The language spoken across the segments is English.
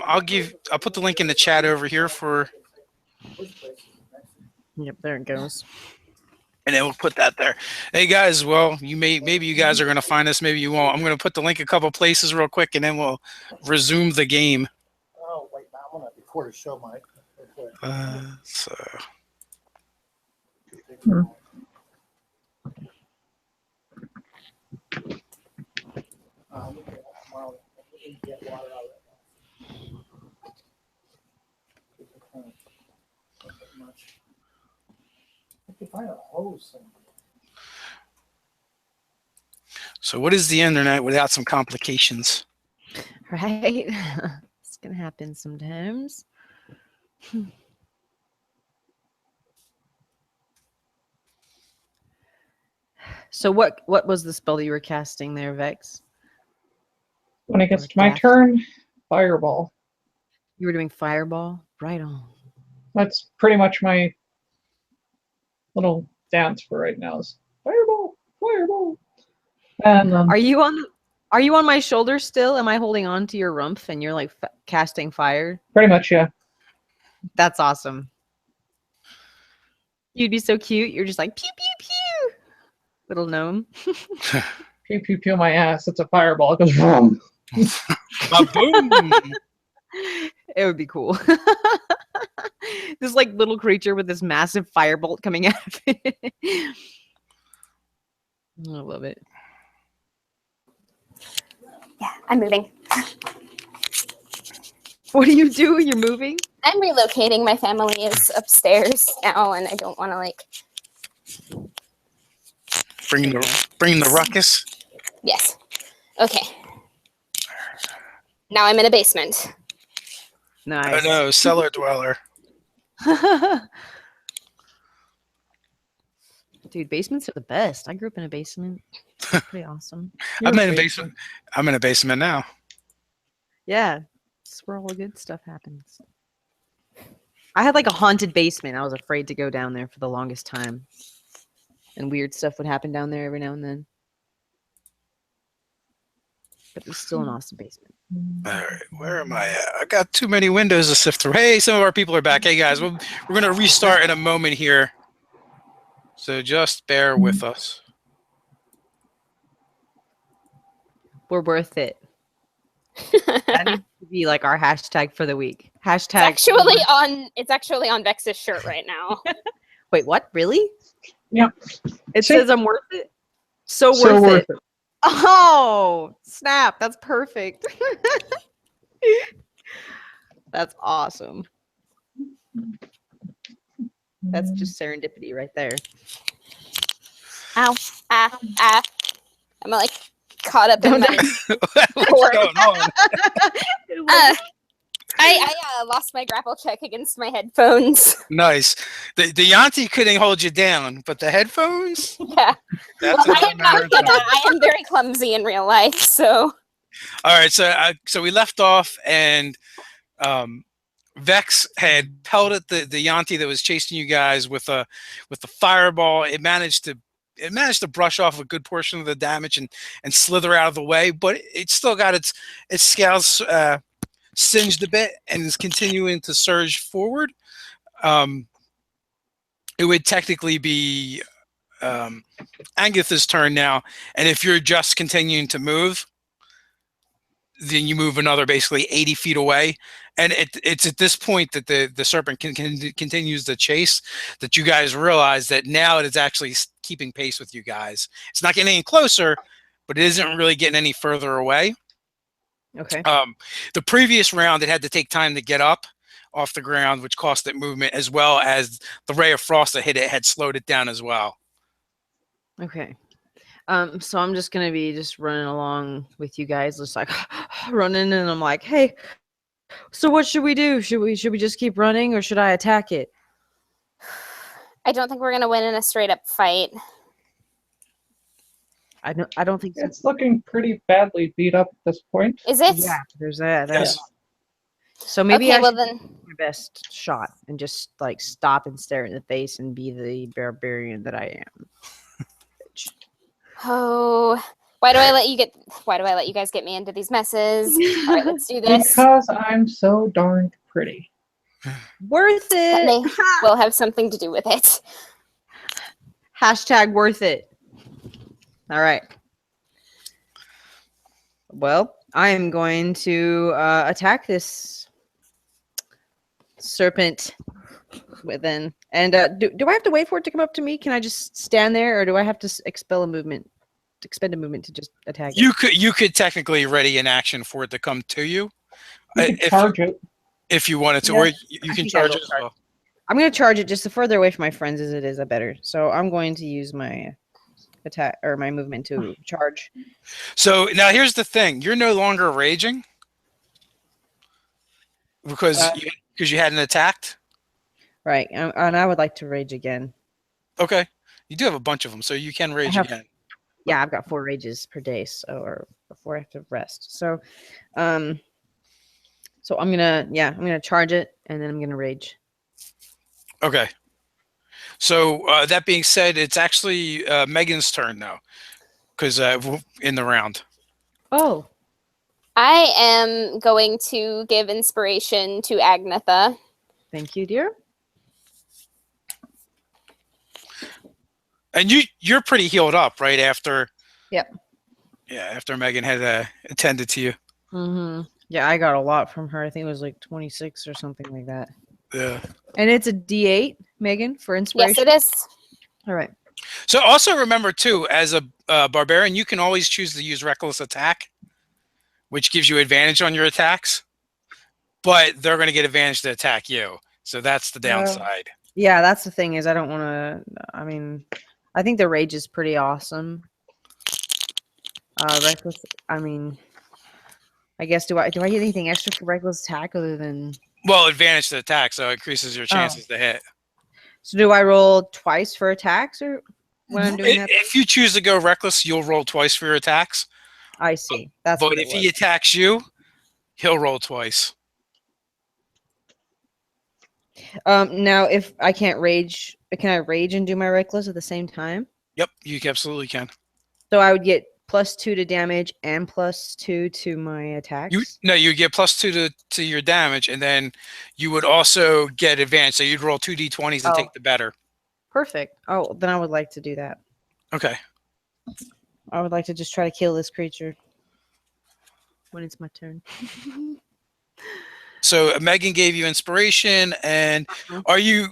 I'll put the link in the chat over here for. Yep, there it goes. And then we'll put that there. Hey guys, well, maybe you guys are gonna find us, maybe you won't. I'm gonna put the link a couple places real quick, and then we'll resume the game. Oh wait, now I'm gonna record a show, Mike. So. So what is the internet without some complications? Right? It's gonna happen sometimes. So what was the spell that you were casting there, Vex? When it gets to my turn, fireball. You were doing fireball? Right on. That's pretty much my little dance for right now is fireball, fireball. And Are you on my shoulder still? Am I holding on to your rump and you're like casting fire? Pretty much, yeah. That's awesome. You'd be so cute. You're just like pew pew pew, little gnome. Pew pew pew my ass. It's a fireball. It goes boom. Boom. It would be cool. This like little creature with this massive firebolt coming out of it. I love it. Yeah, I'm moving. What do you do? You're moving? I'm relocating. My family is upstairs now, and I don't want to like bring the ruckus. Yes. Okay. Now I'm in a basement. Nice. Oh no, cellar dweller. Dude, basements are the best. I grew up in a basement. Pretty awesome. I'm in a basement. I'm in a basement now. Yeah, it's where all the good stuff happens. I had like a haunted basement. I was afraid to go down there for the longest time. And weird stuff would happen down there every now and then. But it's still an awesome basement. All right, where am I at? I got too many windows to sift through. Hey, some of our people are back. Hey guys, we're going to restart in a moment here. So just bear with us. We're worth it. That needs to be like our hashtag for the week. Hashtag. It's actually on Vex's shirt right now. Wait, what? Really? Yeah. It says I'm worth it. So worth it. Oh, snap. That's perfect. That's awesome. That's just serendipity right there. Ow. I'm like caught up in my What's going on? I lost my grapple check against my headphones. Nice. The yuan-ti couldn't hold you down, but the headphones? Yeah. That's I am not good at it. I am very clumsy in real life, so. All right, so we left off, and Vex had pelted the yuan-ti that was chasing you guys with the fireball. It managed to brush off a good portion of the damage and slither out of the way, but it still got its scales singed a bit and is continuing to surge forward. It would technically be Angatha's turn now, and if you're just continuing to move, then you move another basically 80 feet away. And it's at this point that the serpent continues the chase that you guys realize that now it is actually keeping pace with you guys. It's not getting any closer, but it isn't really getting any further away. Okay. The previous round, it had to take time to get up off the ground, which cost it movement, as well as the ray of frost that hit it had slowed it down as well. Okay. So I'm just gonna be just running along with you guys, just like running, and I'm like, hey, so what should we do? Should we just keep running, or should I attack it? I don't think we're gonna win in a straight up fight. I don't think so. It's looking pretty badly beat up at this point. Is it? Yeah, there's that. Yes. So maybe Okay, I well should then. do my best shot and just like stop and stare in the face and be the barbarian that I am. Oh, Why do I let you guys get me into these messes? All right, let's do this. Because I'm so darn pretty. Worth That it. may will have something to do with it. Hashtag worth it. All right. Well, I am going to attack this serpent within. And do I have to wait for it to come up to me? Can I just stand there, or do I have to expend a movement to just attack it? You could technically ready an action for it to come to you. You can charge it. If you wanted to, Yeah, or you I can think I charge will it as charge. well. I'm going to charge it. Just the further away from my friends as it is, the better. So I'm going to use my attack or my movement to charge. So now here's the thing: you're no longer raging because you hadn't attacked. Right, and I would like to rage again. Okay, you do have a bunch of them, so you can rage again. Yeah, I've got 4 rages per day, so or before I have to rest. So, so I'm gonna charge it, and then I'm gonna rage. Okay. So that being said, it's actually Megan's turn now, because in the round. Oh, I am going to give inspiration to Agnetha. thank you, dear. And you're pretty healed up, right? After. Yep. Yeah, after Megan had attended to you. Mm-hmm. Yeah, I got a lot from her. I think it was like 26 or something like that. Yeah. And it's a D8, Megan, for inspiration. Yes, it is. All right. So also remember too, as a barbarian, you can always choose to use reckless attack, which gives you advantage on your attacks, but they're going to get advantage to attack you. So that's the downside. Yeah, that's the thing is I don't want to. I mean, I think the rage is pretty awesome. Reckless. I mean, I guess do I get anything extra for reckless attack other than? Well, advantage to attack, so it increases your chances to hit. So do I roll twice for attacks or when I'm doing that? If you choose to go reckless, you'll roll twice for your attacks. I see. That's But what if it was. he attacks you, he'll roll twice. Now if I can't rage, can I rage and do my reckless at the same time? Yep, you absolutely can. So I would get +2 to damage and +2 to my attacks. You get +2 to your damage, and then you would also get advantage. So you'd roll 2 d20s and take the better. Perfect. Oh, then I would like to do that. Okay. I would like to just try to kill this creature when it's my turn. So Megan gave you inspiration, and are you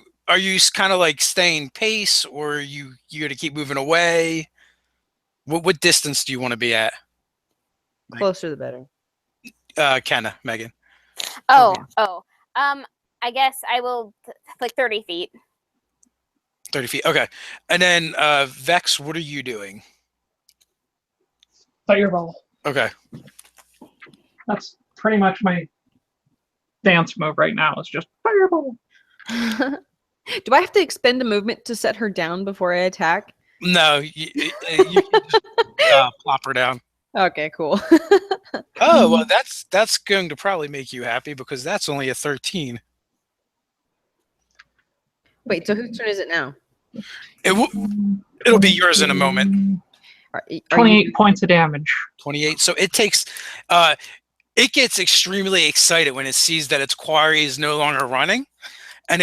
kind of like staying pace, or you going to keep moving away? What distance do you want to be at? Closer the better. Kenna, Megan. Oh. I guess I will like 30 feet. 30 feet. Okay. And then Vex, what are you doing? Fireball. Okay. That's pretty much my dance move right now. It's just fireball. Do I have to expend a movement to set her down before I attack? No, you can just plop her down. Okay, cool. Oh, well, that's going to probably make you happy because that's only a 13. Wait, so whose turn is it now? It'll be yours in a moment. Are 28 points of damage. 28. So it takes it gets extremely excited when it sees that its quarry is no longer running, and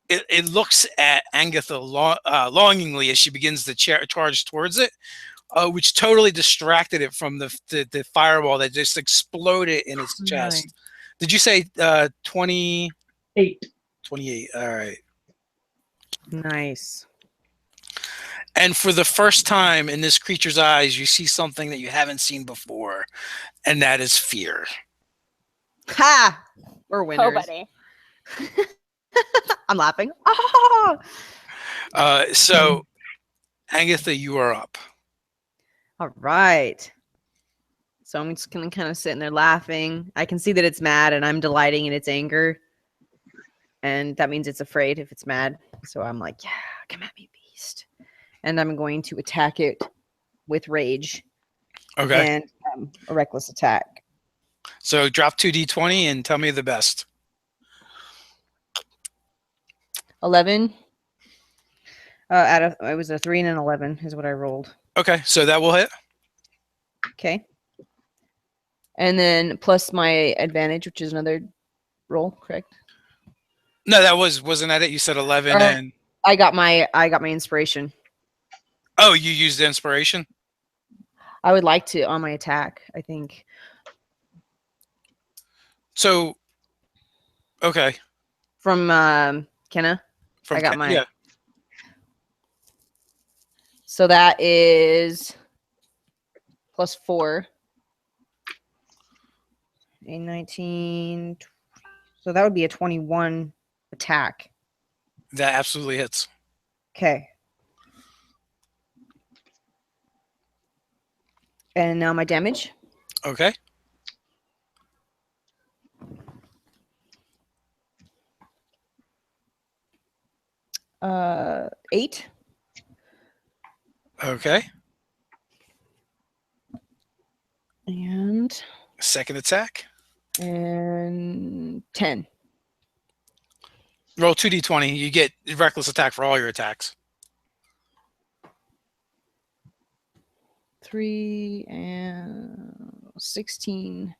it looks at Agnetha longingly as she begins to charge towards it, which totally distracted it from the fireball that just exploded in its chest. Nice. Did you say 20? 8. 28. All right. Nice. And for the first time in this creature's eyes, you see something that you haven't seen before, and that is fear. Ha! We're winners. Oh, buddy. I'm laughing. So, Agnetha, you are up. All right. So I'm just gonna kind of sitting there laughing. I can see that it's mad, and I'm delighting in its anger. And that means it's afraid if it's mad. So I'm like, yeah, come at me, beast. And I'm going to attack it with rage. Okay. And a reckless attack. So drop 2d20 and tell me the best. 11. It was a 3 and an 11 is what I rolled. Okay, so that will hit. Okay. And then plus my advantage, which is another roll, correct? No, wasn't that it? You said 11 Or- and I got my inspiration. oh, you used the inspiration. I would like to on my attack, I think. So, okay, From Kenna. from I got my yeah. So that is plus 4. A 19. So that would be a 21 attack. That absolutely hits. Okay. And now my damage. Okay. Uh, 8. Okay. And Second attack. 10. Roll 2d20. You get reckless attack for all your attacks. 3 and 16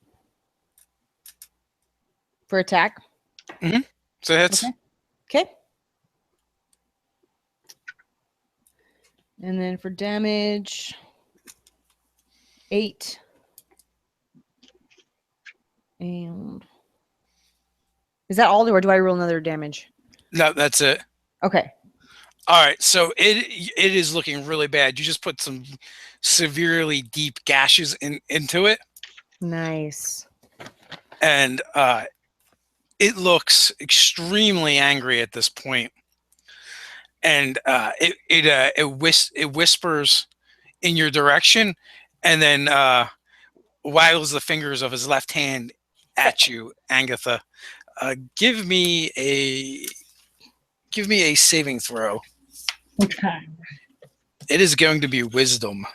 for attack. So it hits. Okay. And then for damage, 8. And is that all, or do I roll another damage? No, that's it. Okay. All right, so it is looking really bad. You just put some severely deep gashes into it, Nice. and it looks extremely angry at this point. And it whispers in your direction, and then waggles the fingers of his left hand at you, Agatha. Give me a saving throw. Which kind? It is going to be wisdom.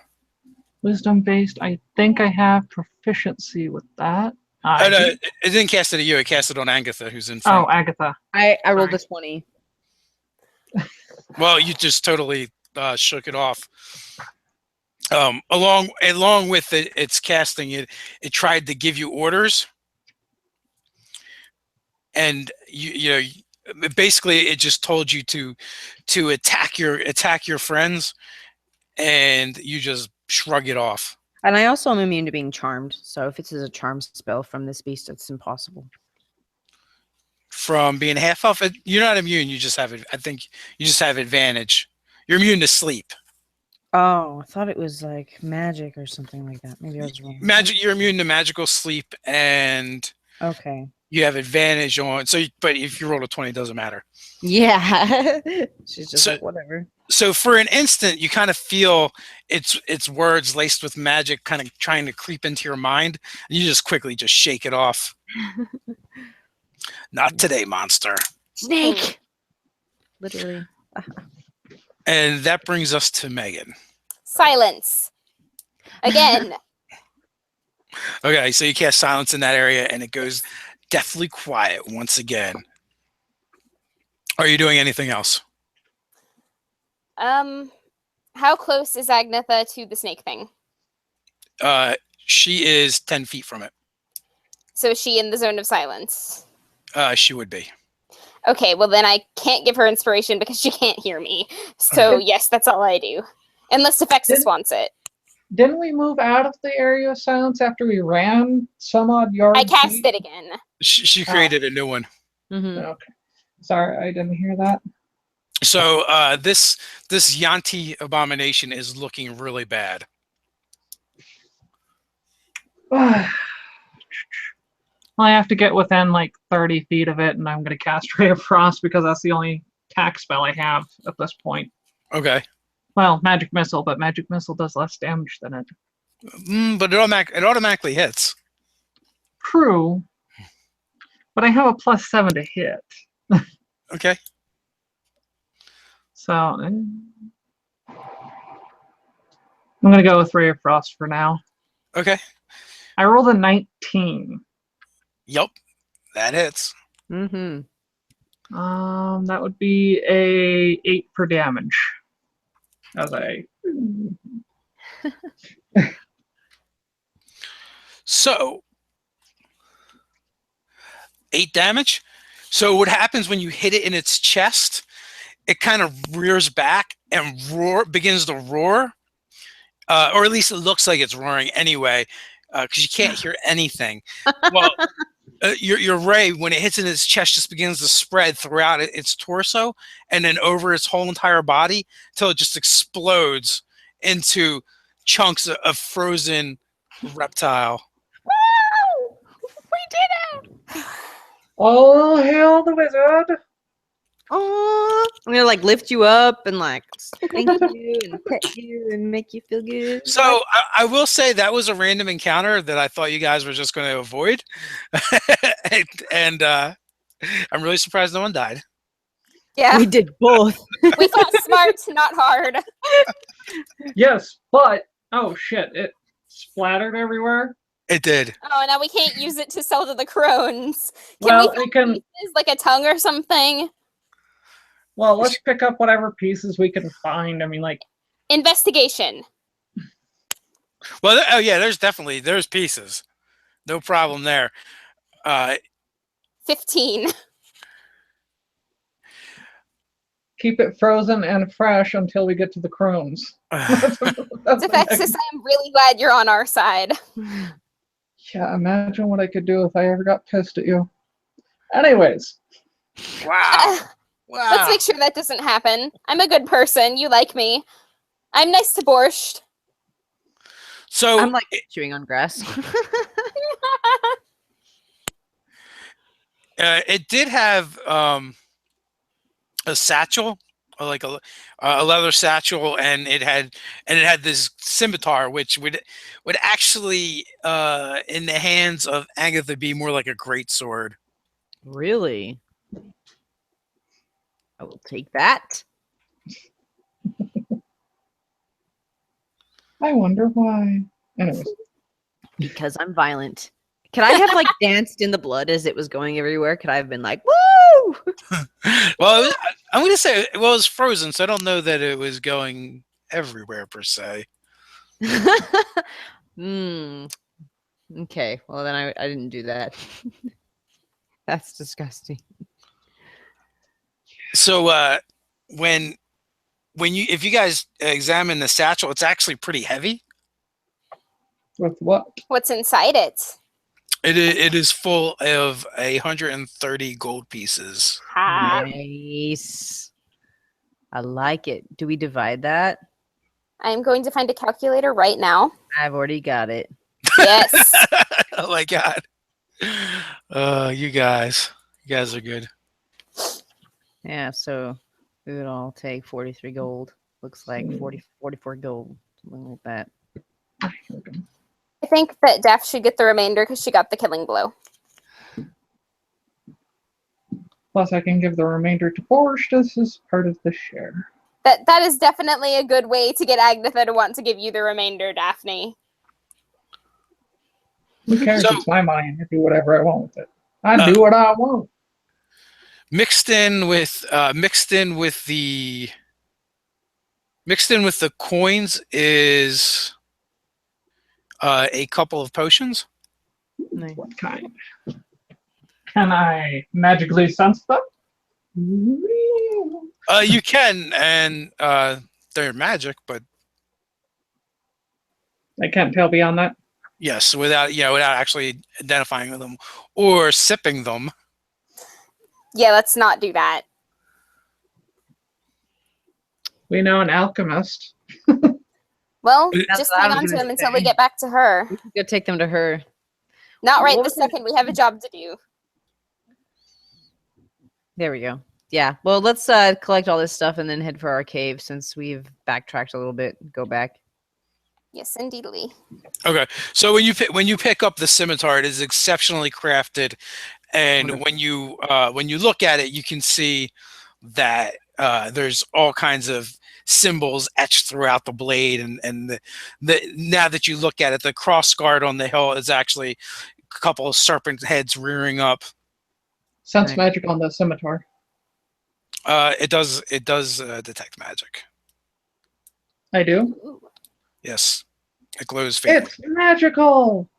Wisdom based. I think I have proficiency with that. Oh, no, it didn't cast it at you. It cast it on Agatha, who's in Oh, front. Agatha. I rolled a 20. Well, you just totally shook it off. Along with its casting, it tried to give you orders, and you know basically it just told you to attack your friends, and you just shrug it off. And I also am immune to being charmed. So if it's a charm spell from this beast, it's impossible. From being half elf, you're not immune. You just have it. I think you just have advantage. You're immune to sleep. Oh, I thought it was like magic or something like that. Maybe I was wrong. Magic. You're immune to magical sleep, and Okay. you have advantage on. So, but if you roll a 20, it doesn't matter. Yeah. She's just So- like, whatever. So for an instant, you kind of feel its words laced with magic, kind of trying to creep into your mind, and you just quickly just shake it off. Not today, monster. Snake. Literally. And that brings us to Megan. Silence. Again. Okay, so you cast silence in that area, and it goes deathly quiet once again. Are you doing anything else? How close is Agnetha to the snake thing? She is 10 feet from it. So is she in the zone of silence? She would be. Okay, well then I can't give her inspiration because she can't hear me. So yes, that's all I do. Unless Defexus wants it. Didn't we move out of the area of silence after we ran some odd yards? I cast it again. She created a new one. Mm-hmm. Okay. Sorry, I didn't hear that. So this yuan-ti abomination is looking really bad. I have to get within like 30 feet of it, and I'm going to cast Ray of Frost because that's the only attack spell I have at this point. Okay. Well, Magic Missile, but Magic Missile does less damage than it. But it automatically hits. True. But I have a +7 to hit. Okay. So I'm going to go with Ray of Frost for now. Okay. I rolled a 19. Yep. That hits. Mm-hmm. That would be a 8 for damage. As I So 8 damage. So what happens when you hit it in its chest? It kind of rears back and begins to roar, or at least it looks like it's roaring anyway, because you can't hear anything. Well, your ray, when it hits in its chest, just begins to spread throughout its torso and then over its whole entire body until it just explodes into chunks of frozen reptile. Woo! We did it! All hail the wizard! Oh, I'm gonna like lift you up and like spank you and pet you and make you feel good. So I will say that was a random encounter that I thought you guys were just going to avoid, and I'm really surprised no one died. Yeah, We did both. we fought smart, not hard. Yes, but oh shit, it splattered everywhere. It did. Oh, now we can't use it to sell to the crones. Can Well, we we can. pieces, like a tongue or something? Well, let's pick up whatever pieces we can find. I mean, like, Investigation. Well, oh yeah, there's pieces, no problem there. 15. keep it frozen and fresh until we get to the crones. That's Defexis, I'm really glad you're on our side. Yeah, imagine what I could do if I ever got pissed at you. Anyways, Wow. Wow. Let's make sure that doesn't happen. I'm a good person. You like me. I'm nice to Borscht. So I'm like chewing on grass. it did have a satchel, like a leather satchel, and it had this scimitar, which would actually in the hands of Agatha be more like a great sword. Really? I will take that. I wonder why. Anyways, Because I'm violent. Could I have like danced in the blood as it was going everywhere? Could I have been like, woo? Well, I'm going to say, it was frozen, so I don't know that it was going everywhere per se. Hmm. Okay. Well, then I didn't do that. That's disgusting. So if you guys examine the satchel, it's actually pretty heavy. with what? What's inside it? It is full of 130 gold pieces. Ha. Nice. I like it. Do we divide that? I'm going to find a calculator right now. I've already got it. Yes. Oh my god. You guys are good. Yeah, so we would all take 43 gold. Looks like 44 gold. Something like that. I think that Daff should get the remainder because she got the killing blow. Plus, I can give the remainder to Borscht as is part of the share. That is definitely a good way to get Agatha to want to give you the remainder, Daphne. Who cares? So- It's my money, and I do whatever I want with it. I do what I want. Mixed in with the coins is a couple of potions. Nice. What kind? Can I magically sense them? You can, and they're magic, but I can't tell beyond that. yes, without actually identifying them or sipping them. Yeah, let's not do that. We know an alchemist. Well, That's just what I hang was on to gonna them until say. we get back to her. We could go take them to her. Not right What this was it? second. We have a job to do. There we go. Yeah. Well, let's collect all this stuff and then head for our cave since we've backtracked a little bit. Go back. Yes, indeedly. Okay, so when you pick up the scimitar, it is exceptionally crafted, and Okay. when you look at it, you can see that there's all kinds of symbols etched throughout the blade, and now that you look at it, the cross guard on the hill is actually a couple of serpent heads rearing up. Sense Right. magic on the scimitar. It does detect magic. I do. Ooh. Yes. It glows faintly. It's magical.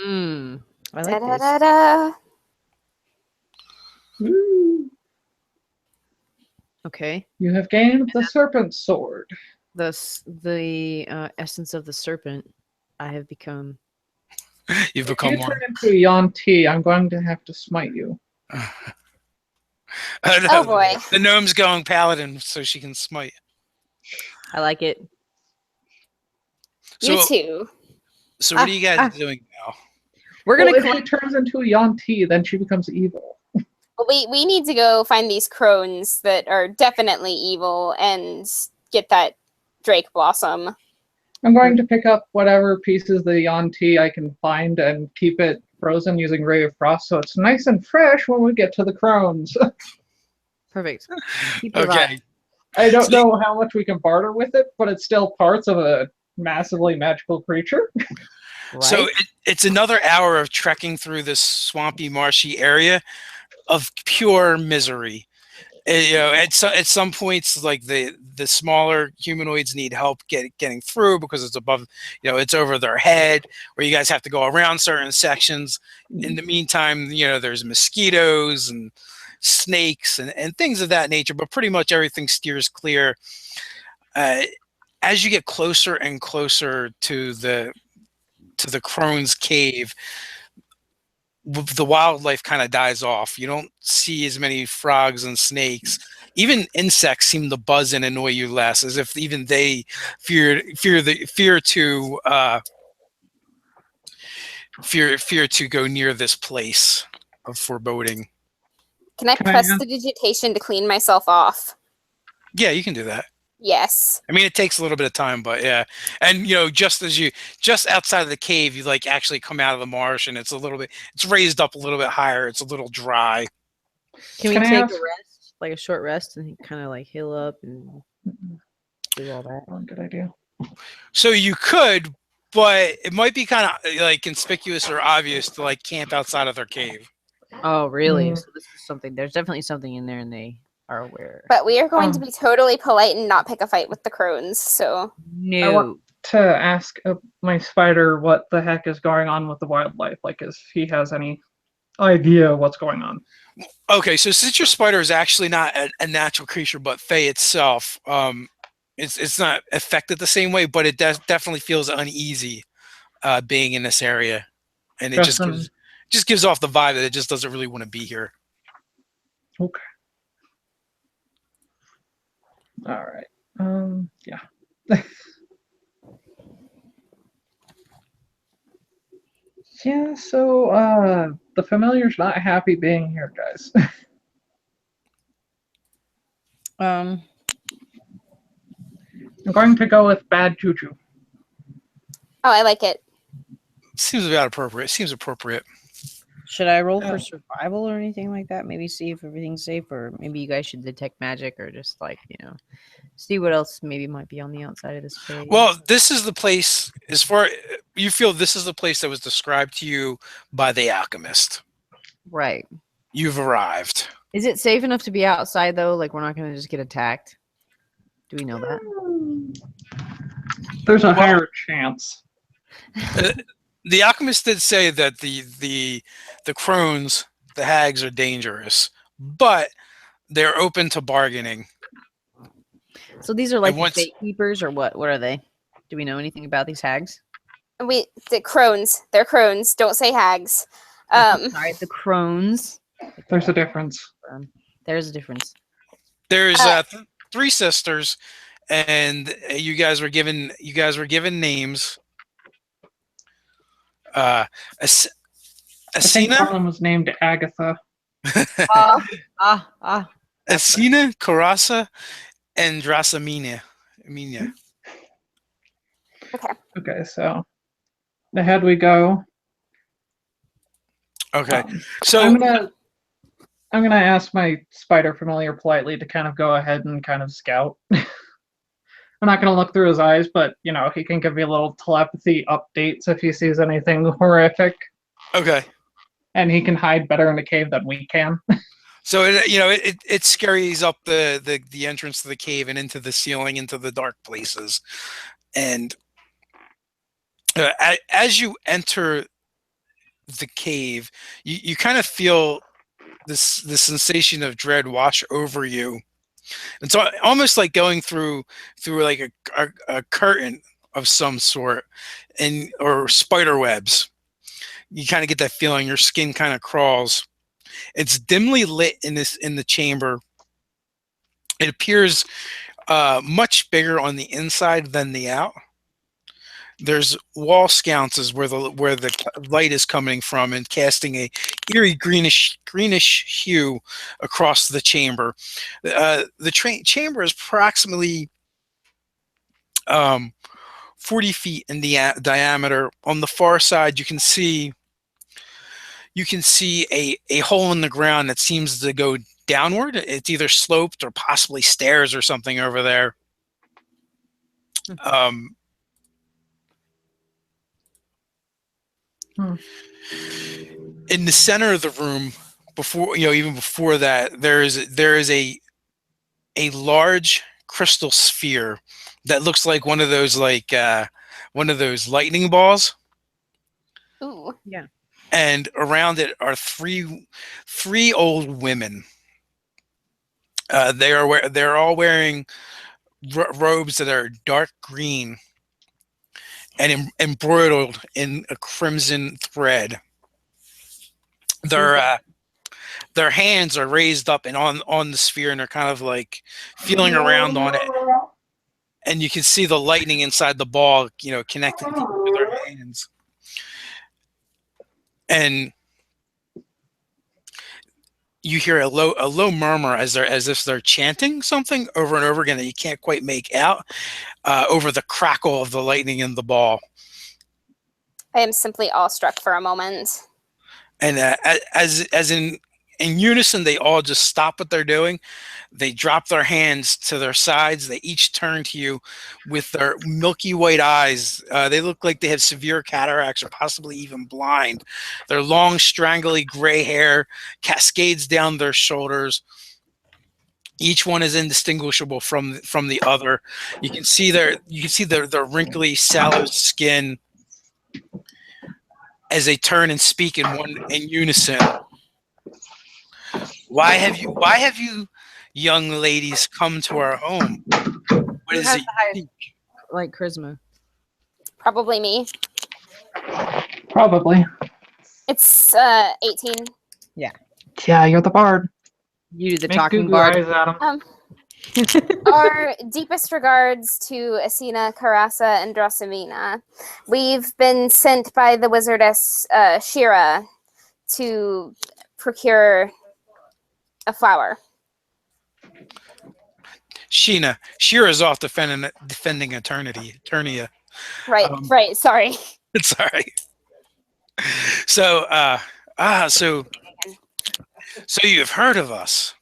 I like this. Da-da-da-da. Woo. Okay. You have gained the serpent sword. The essence of the serpent I have become. You've If become you one. turn into a yuan-ti, I'm going to have to smite you. Oh boy. The gnome's going paladin so she can smite. I like it. So, You too. so what are you guys doing now? We're Well, gonna if she collect. turns into a yuan-ti, then she becomes evil. Well, we need to go find these crones that are definitely evil and get that Drake Blossom. I'm going to pick up whatever pieces of the yuan-ti I can find and keep it frozen using Ray of Frost so it's nice and fresh when we get to the crones. Perfect. Keep it Okay. I don't know how much we can barter with it, but it's still parts of a massively magical creature. right. So it's another hour of trekking through this swampy, marshy area of pure misery. You know, at some points, like the smaller humanoids need help getting through because it's above, you know, it's over their head, or you guys have to go around certain sections. In the meantime, you know, there's mosquitoes and snakes and things of that nature, but pretty much everything steers clear. As you get closer and closer to the crone's cave, the wildlife kind of dies off. You don't see as many frogs and snakes. Even insects seem to buzz and annoy you less, as if even they fear to go near this place of foreboding. Can I Can I press ask- the digitation to clean myself off? Yeah, you can do that. Yes. I mean, it takes a little bit of time, but yeah. And you know, just outside of the cave, you like actually come out of the marsh, and it's raised up a little bit higher. It's a little dry. Can we Can I take ask- a rest, like a short rest, and kind of like heal up and do all that? Oh, good idea. So you could, but it might be kind of like conspicuous or obvious to like camp outside of their cave. Oh, really? Mm. So this is something. There's definitely something in there, and they are aware. But we are going to Um, be totally polite and not pick a fight with the crones, so No. want- To ask my spider what the heck is going on with the wildlife, like if he has any idea what's going on. Okay, so since your spider is actually not a natural creature, but Fae itself, it's not affected the same way, but it definitely feels uneasy being in this area, and it Justin. just gives off the vibe that it just doesn't really want to be here. Okay. All right. Yeah. Yeah, so the familiar's not happy being here, guys. Um. I'm going to go with bad juju. oh, I like it. Seems about appropriate. Seems appropriate. Should I roll Yeah. for survival or anything like that? Maybe see if everything's safe, or maybe you guys should detect magic, or just like see what else maybe might be on the outside of this cave. Well, this is the place. As far you feel, this is the place that was described to you by the alchemist. right. You've arrived. Is it safe enough to be outside though? Like we're not going to just get attacked. Do we know that? There's a higher chance. The alchemist did say that the crones, the hags, are dangerous, but they're open to bargaining. So these are like the once- fate keepers, or what? What are they? Do we know anything about these hags? The crones. They're crones. Don't say hags. Sorry, the crones. There's a difference. There's a difference. There's 3 sisters, and you guys were given names. I think Asina, one of them was named Agatha. Asina, Karasa, and Drasamina. Okay, so ahead we go. Okay, Um, so I'm gonna ask my spider familiar politely to kind of go ahead and kind of scout. I'm not gonna look through his eyes, but he can give me a little telepathy updates if he sees anything horrific, okay. and he can hide better in the cave than we can. So it scaries up the entrance to the cave and into the ceiling, into the dark places, and As you enter the cave, you kind of feel this sensation of dread wash over you. It's almost like going through like a curtain of some sort, and or spider webs. You kind of get that feeling. Your skin kind of crawls. It's dimly lit in the chamber. It appears much bigger on the inside than the out. There's wall sconces where the light is coming from and casting a eerie greenish hue across the chamber. The chamber is approximately 40 feet in diameter. On the far side, you can see a hole in the ground that seems to go downward. It's either sloped or possibly stairs or something over there. In the center of the room, even before that, there is a large crystal sphere that looks like one of those lightning balls. Ooh. Yeah. And around it are three old women. They're all wearing robes that are dark green and embroidered in a crimson thread. Their hands are raised up and on the sphere, and they're kind of like feeling around on it. And you can see the lightning inside the ball, connecting to their hands. And you hear a low murmur as if they're chanting something over and over again that you can't quite make out over the crackle of the lightning in the ball. I am simply awestruck for a moment. And as in unison, they all just stop what they're doing. They drop their hands to their sides. They each turn to you with their milky white eyes. They look like they have severe cataracts or possibly even blind. Their long, strangly gray hair cascades down their shoulders. Each one is indistinguishable from the other. You can see their wrinkly, sallow skin as they turn and speak in unison. Why have you young ladies come to our home? What Who is has it? the highest, like, charisma? Probably me. Probably. It's 18. Yeah, you're the bard. You do the Make talking goo-goo bard. eyes at him. Our deepest regards to Asina, Karasa, and Drosimina. We've been sent by the wizardess Shira to procure a flower. Shira's off defending Eternia. Right, right. Sorry. Sorry. So, so you've heard of us,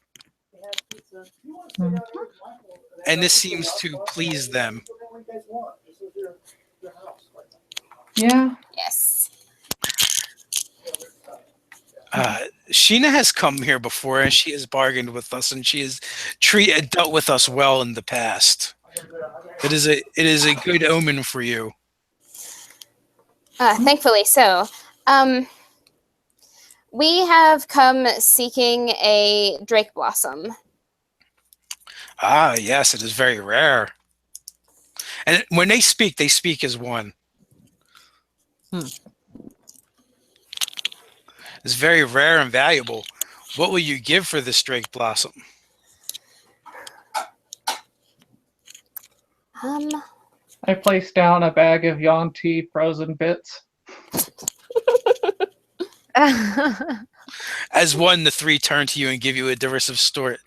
and this seems to please them. Yeah. Yes. Sheena has come here before, and she has bargained with us, and she has dealt with us well in the past. It is a good omen for you. Thankfully so. We have come seeking a drake blossom. Ah, yes, it is very rare. And when they speak as one. It's very rare and valuable. What will you give for this drake blossom? I placed down a bag of yuan-ti frozen bits. As one, the three turn to you and give you a derisive snort.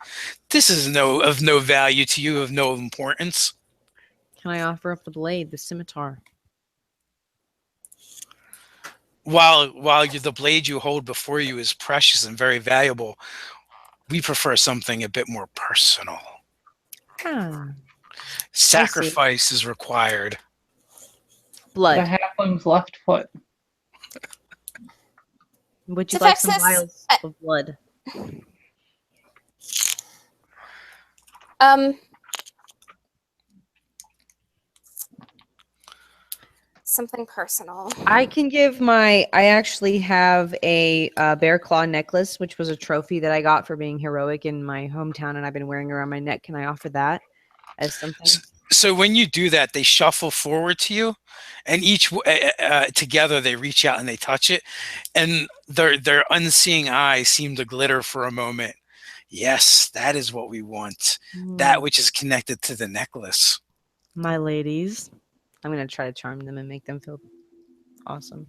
This is of no value to you, of no importance. Can I offer up the blade, the scimitar? While the blade you hold before you is precious and very valuable, we prefer something a bit more personal. Sacrifice is required. Blood. The halfling's left foot. Would you like some Defexus, vials of blood? something personal. I can give I actually have a bear claw necklace, which was a trophy that I got for being heroic in my hometown, and I've been wearing around my neck. Can I offer that as something? So when you do that, they shuffle forward to you, and each together they reach out and they touch it, and their unseeing eyes seem to glitter for a moment. Yes, that is what we want. That which is connected to the necklace. My ladies, I'm gonna try to charm them and make them feel awesome.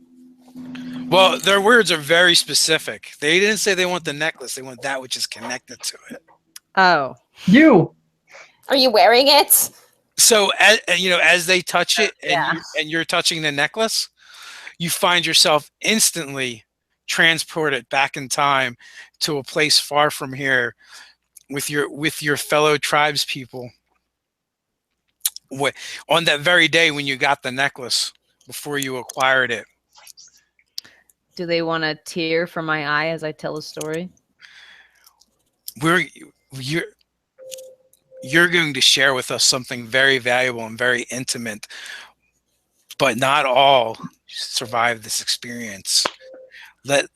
Well, their words are very specific. They didn't say they want the necklace. They want that which is connected to it. Oh, You. Are you wearing it? So, as they touch it and, Yeah. you're touching the necklace, you find yourself instantly transported back in time to a place far from here with your fellow tribes people. On that very day when you got the necklace, before you acquired it. do they want a tear from my eye as I tell a story? You're going to share with us something very valuable and very intimate, but not all survive this experience. Let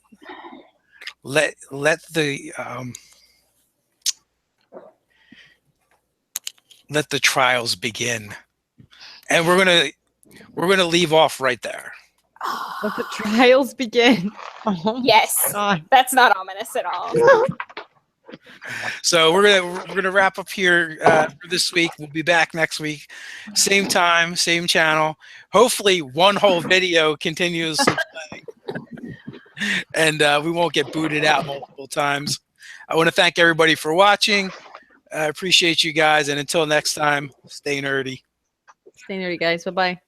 the trials begin, and we're gonna leave off right there. Let the trials begin. Oh, Yes. God. That's not ominous at all. So we're gonna wrap up here for this week. We'll be back next week, same time, same channel. Hopefully, one whole video continues, and we won't get booted out multiple times. I want to thank everybody for watching. I appreciate you guys, and until next time, stay nerdy. Stay nerdy, guys. Bye-bye.